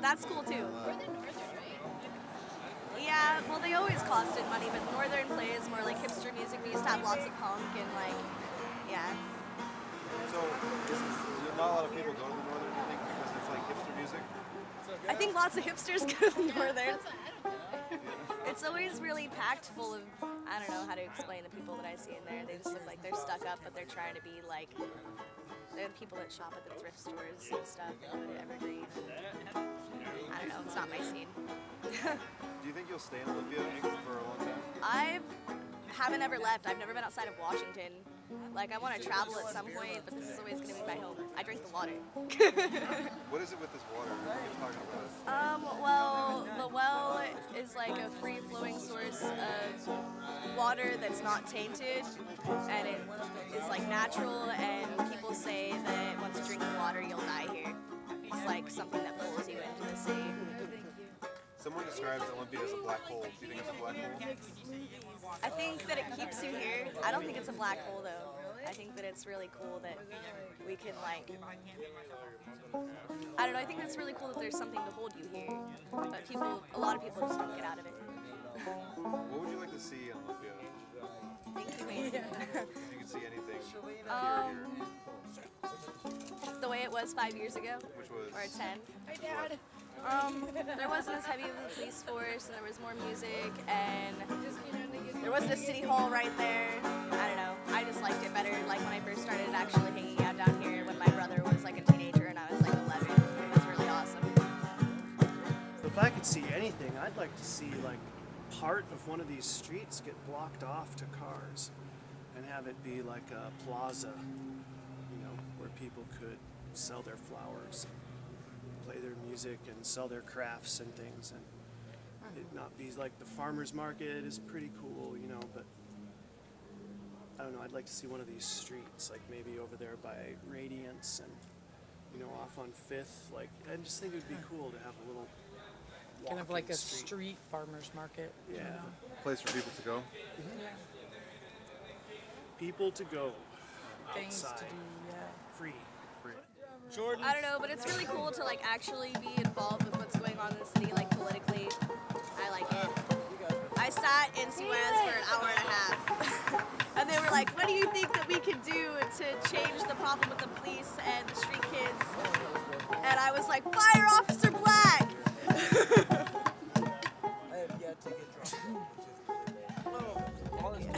but that's cool too. We're the Northern, right? Yeah, well, they always costed money, but Northern plays more like hipster music. We used to have lots of punk and like, yeah. So, not a lot of people go to the Northern, you think, because it's like hipster music? I think lots of hipsters go to the Northern. That's what, I don't know. It's always really packed full of, I don't know how to explain the people that I see in there. They just look like they're stuck up, but they're trying to be like, they're the people that shop at the thrift stores and stuff, at Evergreen. I don't know, it's not my scene. Do you think you'll stay in Olympia for a long time? I haven't ever left. I've never been outside of Washington. Like, I want to travel at some point, but this is always going to be my home. I drink the water. What is it with this water? What are you talking about? Well, the well is like a free-flowing source of water that's not tainted, and it is like natural, and people say that once you drink the water, you'll die here. It's like something that pulls you into the city. Someone describes Olympia as a black hole. Do you think it's a black hole? I think that it keeps you here. I don't think it's a black hole, though. I think that it's really cool that we can, like, I don't know, I think it's really cool that there's something to hold you here. But a lot of people just don't get out of it. What would you like to see in Olympia? Thank you, Mason. If you could see anything here. The way it was 5 years ago. Which was? Or 10. Hi, Dad. There wasn't as heavy of a police force, and there was more music, and there wasn't a city hall right there. I don't know. I just liked it better. Like when I first started actually hanging out down here when my brother was like a teenager and I was like 11. It was really awesome. If I could see anything, I'd like to see like part of one of these streets get blocked off to cars and have it be like a plaza, you know, where people could sell their flowers, play their music and sell their crafts and things, and it not be like the farmer's market is pretty cool, you know, but I don't know, I'd like to see one of these streets, like maybe over there by Radiance and, you know, off on 5th, like, I just think it would be cool to have a little Kind of like walking a street. street farmer's market. Yeah. You know? Place for people to go? People to go Things outside, to do, yeah. free. Jordan? I don't know, but it's really cool to like actually be involved with what's going on in the city, like politically. I like it. I sat in COMMUNE for an hour and a half. And they were like, what do you think that we could do to change the problem with the police and the street kids? And I was like, fire Officer Black! I have yet to get drunk. All this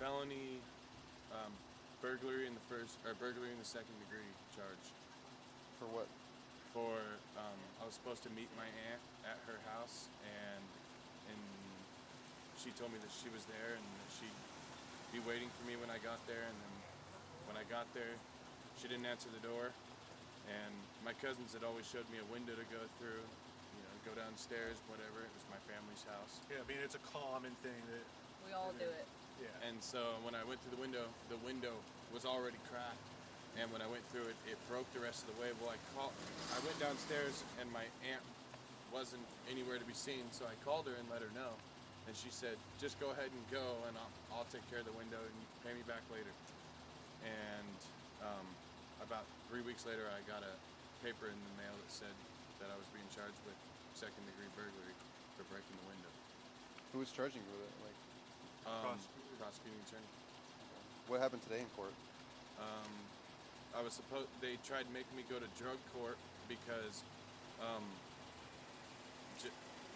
felony burglary in the burglary in the second degree charge. For what? For I was supposed to meet my aunt at her house, and she told me that she was there and that she'd be waiting for me when I got there. And then when I got there, she didn't answer the door, and my cousins had always showed me a window to go through. You know, go downstairs, whatever. It was my family's house. Yeah, I mean, it's a common thing that... We all do it. Yeah. And so when I went through the window was already cracked. And when I went through it, it broke the rest of the way. Well, I went downstairs and my aunt wasn't anywhere to be seen, so I called her and let her know. And she said, just go ahead and go, and I'll take care of the window, and you can pay me back later. And about 3 weeks later, I got a paper in the mail that said that I was being charged with second-degree burglary for breaking the window. Who was charging you with it? Like, Prosecuting attorney. what happened today in court? They tried making me go to drug court because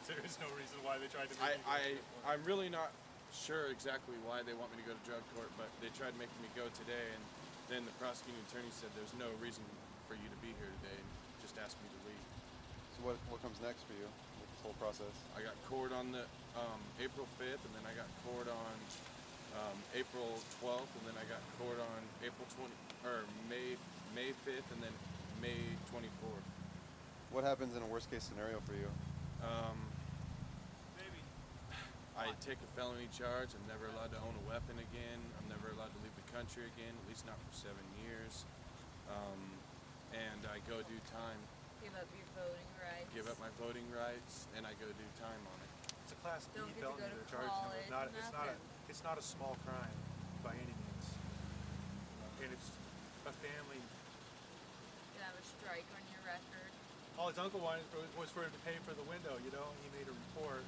There is no reason why they tried to make you I'm really not sure exactly why they want me to go to drug court, but they tried making me go today, and then the prosecuting attorney said there's no reason for you to be here today, and just asked me to leave. So what comes next for you with this whole process? I got court on the April 5th, and then I got court on April 12th, and then I got court on May 5th, and then May 24th. What happens in a worst case scenario for you? I take a felony charge. I'm never allowed to own a weapon again. I'm never allowed to leave the country again, at least not for 7 years. And I go do time. Give up your voting rights. Give up my voting rights, and I go do time on it. It's a Class B Don't get to felony go to they're charging you with. college, It's not a small crime by any means. And it's a family. You have a strike on your record. All his uncle wanted was for him to pay for the window, you know. He made a report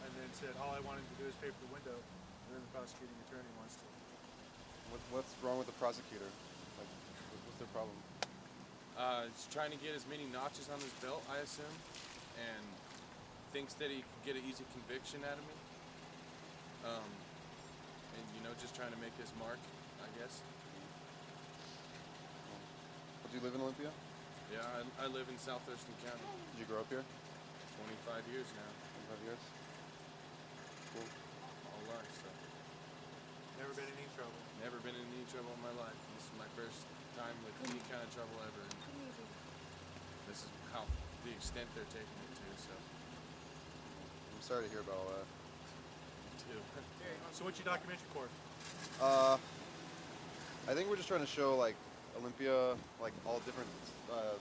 and then said all I wanted to do is pay for the window. And then the prosecuting attorney wants to. What's wrong with the prosecutor? Like, what's their problem? He's trying to get as many notches on his belt, I assume, and thinks that he can get an easy conviction out of me. And, just trying to make his mark, I guess. Do you live in Olympia? Yeah, I live in South Thurston County. Did you grow up here? 25 years now, 25 years? Cool. all life, so Never been in any trouble. never been in any trouble in my life. This is my first time with any kind of trouble ever, and this is the extent they're taking it to, so I'm sorry to hear about all that. too. So what's your documentary for? I think we're just trying to show like Olympia, like all different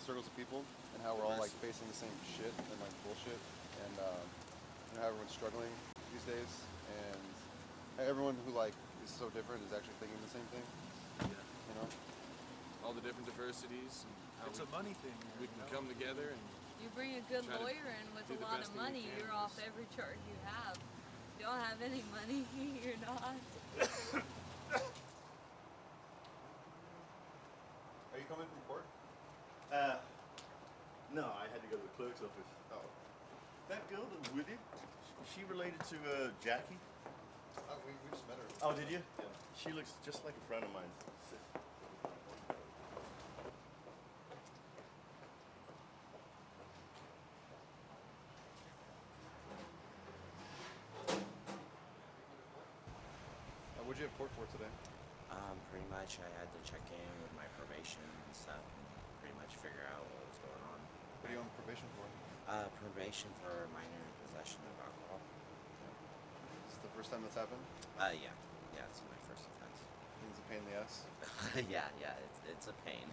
circles of people, and how we're all like facing the same shit and like bullshit, and how everyone's struggling these days, and everyone who like is so different is actually thinking the same thing. Yeah. You know? All the different diversities and how It's a money thing. we can come together and You bring a good Try to lawyer in with do a the lot best of thing we money, can you're with off this. every charge you have. If you don't have any money, you're not. Are you coming from court? No, I had to go to the clerk's office. Oh. That girl that was with you, is she related to Jackie? We just met her. Oh, did you? Yeah. She looks just like a friend of mine. What'd you have court for today? Pretty much I had to check in with my probation and stuff and pretty much figure out what was going on. What are you on probation for? Probation for minor possession of alcohol. Is this the first time that's happened? Yeah, it's my first offense. I think it's a pain in the ass. yeah, it's a pain.